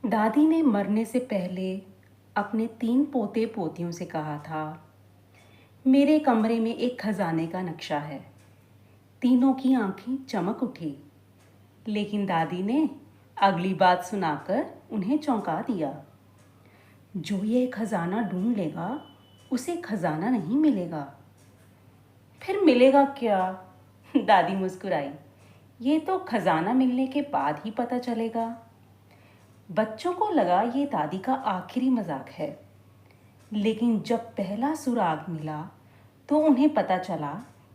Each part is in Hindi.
दादी ने मरने से पहले अपने 3 पोते पोतियों से कहा था, मेरे कमरे में एक खजाने का नक्शा है। तीनों की आंखें चमक उठी, लेकिन दादी ने अगली बात सुनाकर उन्हें चौंका दिया। जो ये खजाना ढूंढ लेगा, उसे खजाना नहीं मिलेगा। फिर मिलेगा क्या? दादी मुस्कुराई। ये तो खजाना मिलने के बाद ही पता चलेगा। बच्चों को लगा ये दादी का आखिरी मजाक है, लेकिन जब पहला सुराग मिला तो उन्हें पता चला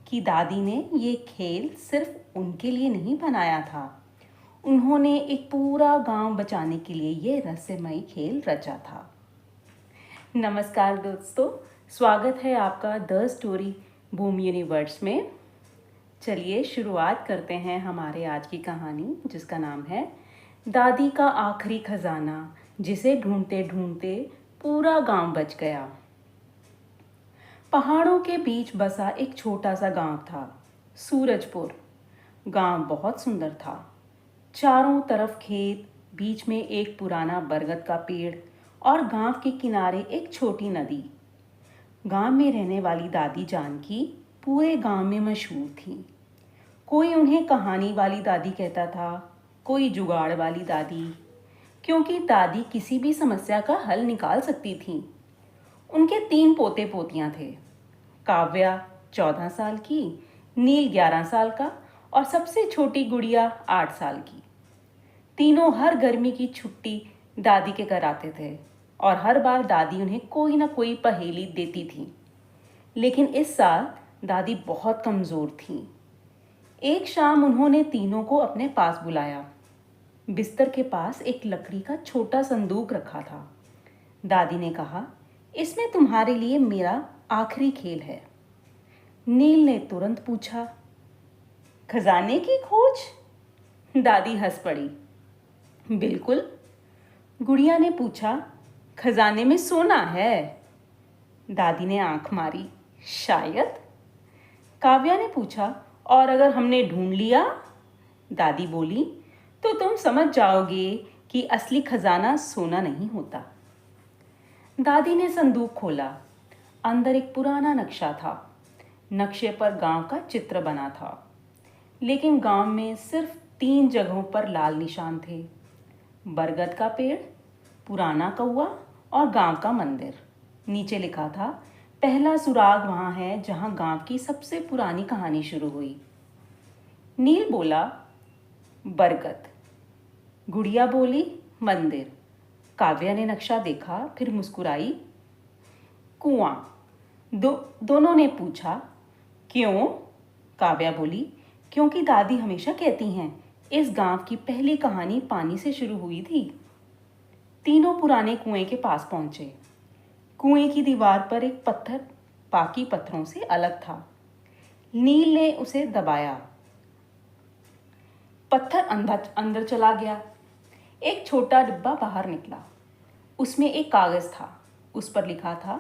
कि दादी ने ये खेल सिर्फ उनके लिए नहीं बनाया था। उन्होंने एक पूरा गांव बचाने के लिए ये रहस्यमयी खेल रचा था। नमस्कार दोस्तों, स्वागत है आपका द स्टोरी बूम यूनिवर्स में। चलिए शुरुआत करते हैं हमारे आज की कहानी, जिसका नाम है दादी का आखिरी खजाना, जिसे ढूंढते ढूंढते पूरा गांव बच गया। पहाड़ों के बीच बसा एक छोटा सा गांव था, सूरजपुर। गांव बहुत सुंदर था। चारों तरफ खेत, बीच में एक पुराना बरगद का पेड़ और गांव के किनारे एक छोटी नदी। गांव में रहने वाली दादी जानकी पूरे गांव में मशहूर थी। कोई उन्हें कहानी वाली दादी कहता था, कोई जुगाड़ वाली दादी, क्योंकि दादी किसी भी समस्या का हल निकाल सकती थी। उनके 3 पोते पोतियां थे। काव्या 14 साल की, नील 11 साल का और सबसे छोटी गुड़िया 8 साल की। तीनों हर गर्मी की छुट्टी दादी के घर आते थे और हर बार दादी उन्हें कोई ना कोई पहेली देती थी। लेकिन इस साल दादी बहुत कमज़ोर थी। एक शाम उन्होंने तीनों को अपने पास बुलाया। बिस्तर के पास एक लकड़ी का छोटा संदूक रखा था। दादी ने कहा, इसमें तुम्हारे लिए मेरा आखिरी खेल है। नील ने तुरंत पूछा, खजाने की खोज? दादी हंस पड़ी। बिल्कुल। गुड़िया ने पूछा, खजाने में सोना है? दादी ने आंख मारी, शायद। काव्या ने पूछा, और अगर हमने ढूंढ लिया? दादी बोली, तो तुम समझ जाओगे कि असली खजाना सोना नहीं होता। दादी ने संदूक खोला। अंदर एक पुराना नक्शा था। नक्शे पर गांव का चित्र बना था, लेकिन गांव में सिर्फ 3 जगहों पर लाल निशान थे, बरगद का पेड़, पुराना कौवा और गांव का मंदिर। नीचे लिखा था, पहला सुराग वहां है जहां गांव की सबसे पुरानी कहानी शुरू हुई। नील बोला, बरगद। गुड़िया बोली, मंदिर। काव्या ने नक्शा देखा, फिर मुस्कुराई। कुआं। दोनों ने पूछा, क्यों? काव्या बोली, क्योंकि दादी हमेशा कहती हैं, इस गांव की पहली कहानी पानी से शुरू हुई थी। तीनों पुराने कुएं के पास पहुंचे। कुएं की दीवार पर एक पत्थर बाकी पत्थरों से अलग था। नील ने उसे दबाया। पत्थर अंदर चला गया। एक छोटा डिब्बा बाहर निकला। उसमें एक कागज था। उस पर लिखा था,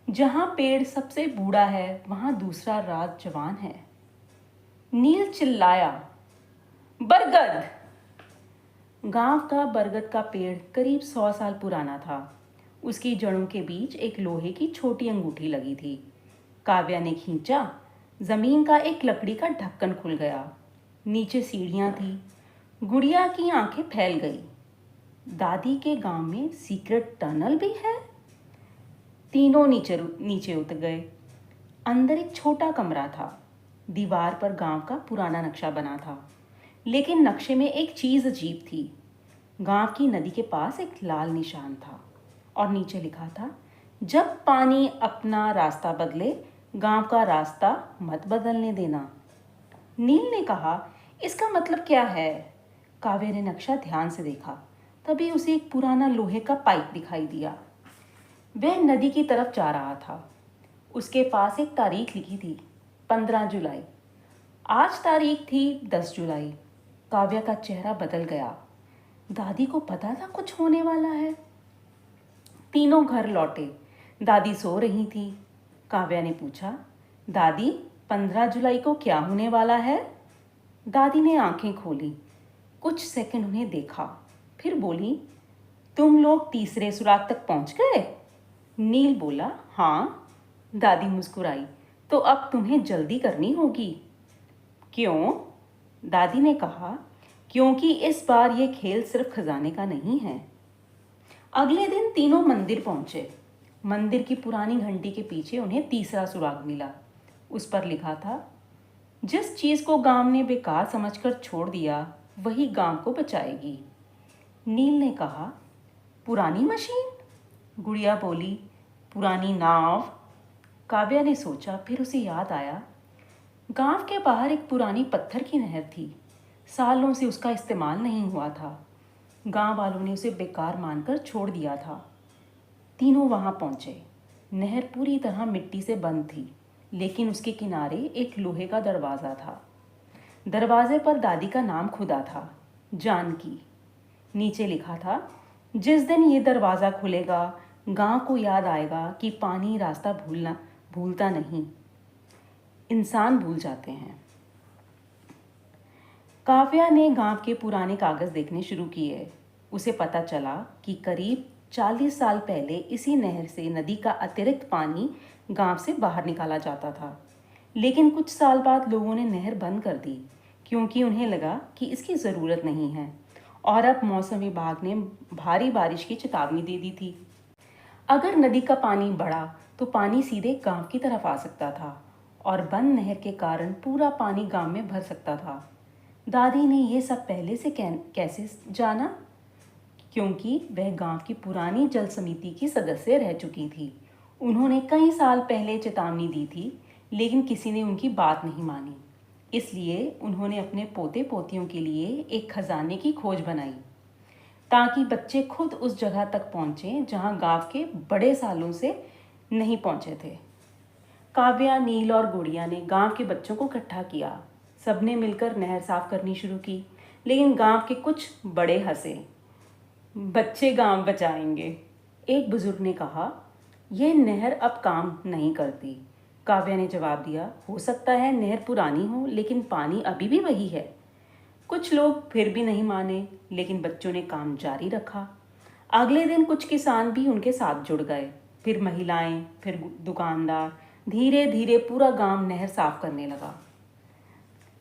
जहां पेड़ सबसे बूढ़ा है वहां दूसरा राज जवान है। नील चिल्लाया, बरगद! गांव का बरगद का पेड़ करीब 100 साल पुराना था। उसकी जड़ों के बीच एक लोहे की छोटी अंगूठी लगी थी। काव्या ने खींचा, जमीन का एक लकड़ी का ढक्कन खुल गया। नीचे सीढ़ियां थी। गुड़िया की आंखें फैल गई। दादी के गांव में सीक्रेट टनल भी है? तीनों नीचे उतर गए। अंदर एक छोटा कमरा था। दीवार पर गांव का पुराना नक्शा बना था, लेकिन नक्शे में एक चीज अजीब थी। गांव की नदी के पास एक लाल निशान था और नीचे लिखा था, जब पानी अपना रास्ता बदले, गांव का रास्ता मत बदलने देना। नील ने कहा, इसका मतलब क्या है? काव्य ने नक्शा ध्यान से देखा। तभी उसे एक पुराना लोहे का पाइप दिखाई दिया। वह नदी की तरफ जा रहा था। उसके पास एक तारीख लिखी थी, 15 जुलाई। आज तारीख थी 10 जुलाई। काव्या का चेहरा बदल गया। दादी को पता था कुछ होने वाला है। तीनों घर लौटे। दादी सो रही थी। काव्या ने पूछा, दादी 15 जुलाई को क्या होने वाला है? दादी ने आंखें खोली। कुछ सेकंड उन्हें देखा, फिर बोली, तुम लोग तीसरे सुराग तक पहुंच गए? नील बोला, हाँ। दादी मुस्कुराई, तो अब तुम्हें जल्दी करनी होगी। क्यों? दादी ने कहा, क्योंकि इस बार ये खेल सिर्फ खजाने का नहीं है। अगले दिन तीनों मंदिर पहुंचे। मंदिर की पुरानी घंटी के पीछे उन्हें तीसरा सुराग मिला। उस पर लिखा था, जिस चीज को गांव ने बेकार समझकर छोड़ दिया वही गांव को बचाएगी। नील ने कहा, पुरानी मशीन? गुड़िया बोली, पुरानी नाव। काव्या ने सोचा, फिर उसे याद आया, गांव के बाहर एक पुरानी पत्थर की नहर थी। सालों से उसका इस्तेमाल नहीं हुआ था। गांव वालों ने उसे बेकार मानकर छोड़ दिया था। तीनों वहां पहुंचे। नहर पूरी तरह मिट्टी से बंद थी, लेकिन उसके किनारे एक लोहे का दरवाज़ा था। दरवाजे पर दादी का नाम खुदा था, जानकी। नीचे लिखा था, जिस दिन ये दरवाज़ा खुलेगा गांव को याद आएगा कि पानी रास्ता भूलता नहीं, इंसान भूल जाते हैं। काव्या ने गांव के पुराने कागज़ देखने शुरू किए। उसे पता चला कि करीब 40 साल पहले इसी नहर से नदी का अतिरिक्त पानी गांव से बाहर निकाला जाता था। लेकिन कुछ साल बाद लोगों ने नहर बंद कर दी, क्योंकि उन्हें लगा कि इसकी ज़रूरत नहीं है। और अब मौसम विभाग ने भारी बारिश की चेतावनी दे दी थी। अगर नदी का पानी बढ़ा तो पानी सीधे गांव की तरफ आ सकता था और बंद नहर के कारण पूरा पानी गांव में भर सकता था। दादी ने यह सब पहले से कैसे जाना? क्योंकि वह गांव की पुरानी जल समिति की सदस्य रह चुकी थी। उन्होंने कई साल पहले चेतावनी दी थी, लेकिन किसी ने उनकी बात नहीं मानी। इसलिए उन्होंने अपने पोते पोतियों के लिए एक खजाने की खोज बनाई, ताकि बच्चे खुद उस जगह तक पहुँचें जहाँ गांव के बड़े सालों से नहीं पहुँचे थे। काव्या, नील और गुड़िया ने गांव के बच्चों को इकट्ठा किया। सबने मिलकर नहर साफ करनी शुरू की, लेकिन गांव के कुछ बड़े हंसे। बच्चे गांव बचाएंगे, एक बुजुर्ग ने कहा। यह नहर अब काम नहीं करती। काव्या ने जवाब दिया, हो सकता है नहर पुरानी हो, लेकिन पानी अभी भी वही है। कुछ लोग फिर भी नहीं माने, लेकिन बच्चों ने काम जारी रखा। अगले दिन कुछ किसान भी उनके साथ जुड़ गए, फिर महिलाएं, फिर दुकानदार। धीरे धीरे पूरा गांव नहर साफ करने लगा।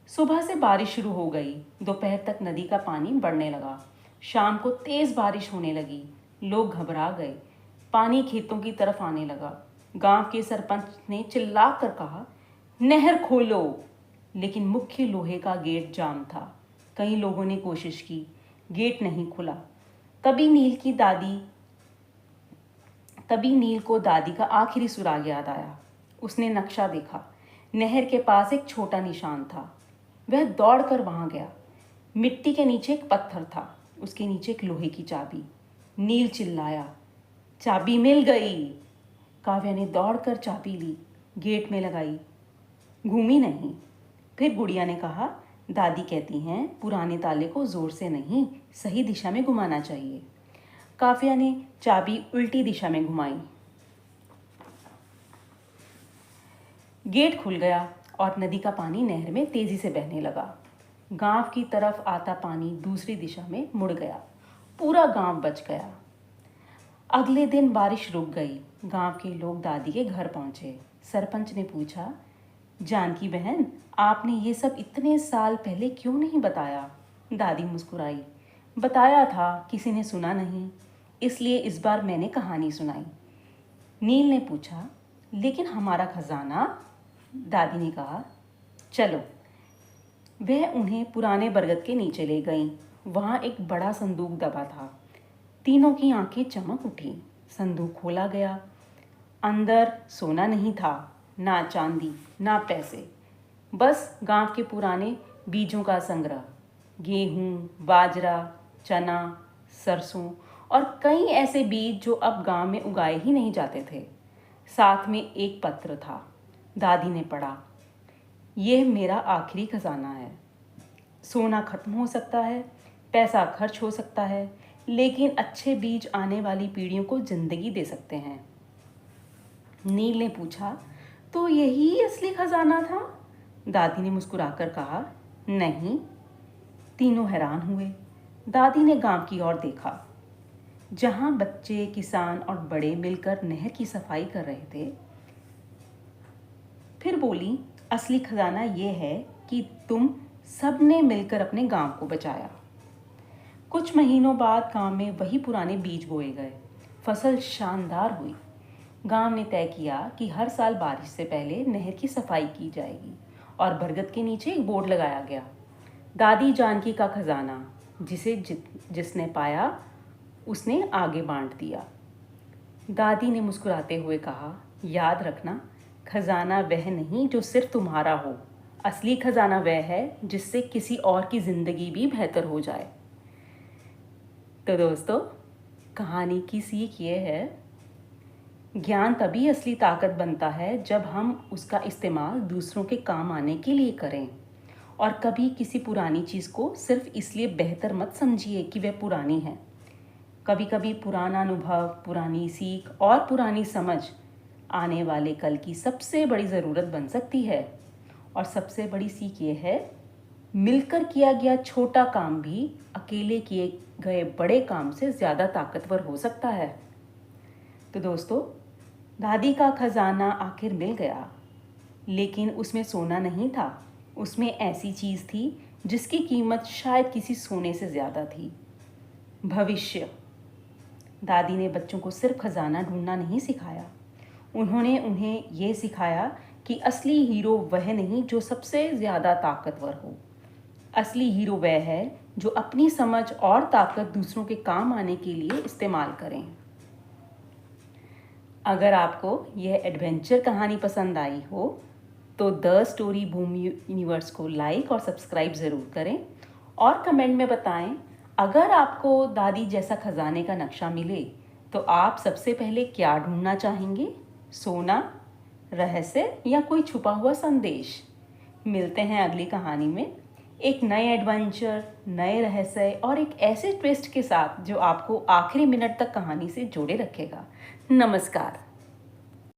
सुबह से बारिश शुरू हो गई। दोपहर तक नदी का पानी बढ़ने लगा। शाम को तेज बारिश होने लगी। लोग घबरा गए। पानी खेतों की तरफ आने लगा। गांव के सरपंच ने चिल्लाकर कहा, नहर खोलो, लेकिन मुख्य लोहे का गेट जाम था। कई लोगों ने कोशिश की, गेट नहीं खुला। तभी नील को दादी का आखिरी सुराग याद आया। उसने नक्शा देखा। नहर के पास एक छोटा निशान था। वह दौड़कर वहां गया। मिट्टी के नीचे एक पत्थर था, उसके नीचे एक लोहे की चाबी। नील चिल्लाया, चाबी मिल गई। काव्या ने दौड़कर चाबी ली, गेट में लगाई, घूमी नहीं। फिर गुड़िया ने कहा, दादी कहती हैं पुराने ताले को जोर से नहीं, सही दिशा में घुमाना चाहिए। काव्या ने चाबी उल्टी दिशा में घुमाई। गेट खुल गया और नदी का पानी नहर में तेजी से बहने लगा। गांव की तरफ आता पानी दूसरी दिशा में मुड़ गया। पूरा गांव बच गया। अगले दिन बारिश रुक गई। गांव के लोग दादी के घर पहुंचे। सरपंच ने पूछा, जानकी बहन, आपने ये सब इतने साल पहले क्यों नहीं बताया? दादी मुस्कुराई, बताया था, किसी ने सुना नहीं, इसलिए इस बार मैंने कहानी सुनाई। नील ने पूछा, लेकिन हमारा खजाना? दादी ने कहा, चलो। वह उन्हें पुराने बरगद के नीचे ले गईं। वहाँ एक बड़ा संदूक दबा था। तीनों की आंखें चमक उठी। संदूक खोला गया। अंदर सोना नहीं था, ना चांदी, ना पैसे, बस गांव के पुराने बीजों का संग्रह। गेहूं, बाजरा, चना, सरसों और कई ऐसे बीज जो अब गांव में उगाए ही नहीं जाते थे। साथ में एक पत्र था। दादी ने पढ़ा, यह मेरा आखिरी खजाना है। सोना खत्म हो सकता है, पैसा खर्च हो सकता है, लेकिन अच्छे बीज आने वाली पीढ़ियों को जिंदगी दे सकते हैं। नील ने पूछा, तो यही असली खजाना था? दादी ने मुस्कुराकर कहा, नहीं। तीनों हैरान हुए। दादी ने गांव की ओर देखा। जहाँ बच्चे, किसान और बड़े मिलकर नहर की सफाई कर रहे थे। फिर बोली, असली खजाना ये है कि तुम सबने मिलकर अपने गांव को बचाया। कुछ महीनों बाद गांव में वही पुराने बीज बोए गए। फसल शानदार हुई। गांव ने तय किया कि हर साल बारिश से पहले नहर की सफाई की जाएगी और बरगद के नीचे एक बोर्ड लगाया गया, दादी जानकी का खजाना। जिसने पाया उसने आगे बांट दिया। दादी ने मुस्कुराते हुए कहा, याद रखना, खजाना वह नहीं जो सिर्फ तुम्हारा हो, असली खजाना वह है जिससे किसी और की जिंदगी भी बेहतर हो जाए। तो दोस्तों, कहानी की सीख ये है, ज्ञान तभी असली ताकत बनता है जब हम उसका इस्तेमाल दूसरों के काम आने के लिए करें। और कभी किसी पुरानी चीज़ को सिर्फ इसलिए बेहतर मत समझिए कि वह पुरानी है। कभी कभी पुराना अनुभव, पुरानी सीख और पुरानी समझ आने वाले कल की सबसे बड़ी ज़रूरत बन सकती है। और सबसे बड़ी सीख ये है, मिलकर किया गया छोटा काम भी अकेले किए गए बड़े काम से ज़्यादा ताकतवर हो सकता है। तो दोस्तों, दादी का खजाना आखिर मिल गया, लेकिन उसमें सोना नहीं था। उसमें ऐसी चीज़ थी जिसकी कीमत शायद किसी सोने से ज़्यादा थी, भविष्य। दादी ने बच्चों को सिर्फ खजाना ढूंढना नहीं सिखाया, उन्होंने उन्हें ये सिखाया कि असली हीरो वह नहीं जो सबसे ज़्यादा ताकतवर हो। असली हीरो वह है जो अपनी समझ और ताकत दूसरों के काम आने के लिए इस्तेमाल करें। अगर आपको यह एडवेंचर कहानी पसंद आई हो तो द स्टोरी बूम यूनिवर्स को लाइक और सब्सक्राइब ज़रूर करें और कमेंट में बताएं, अगर आपको दादी जैसा खजाने का नक्शा मिले तो आप सबसे पहले क्या ढूंढना चाहेंगे, सोना, रहस्य या कोई छुपा हुआ संदेश। मिलते हैं अगली कहानी में एक नए एडवेंचर, नए रहस्य और एक ऐसे ट्विस्ट के साथ जो आपको आखिरी मिनट तक कहानी से जोड़े रखेगा। नमस्कार।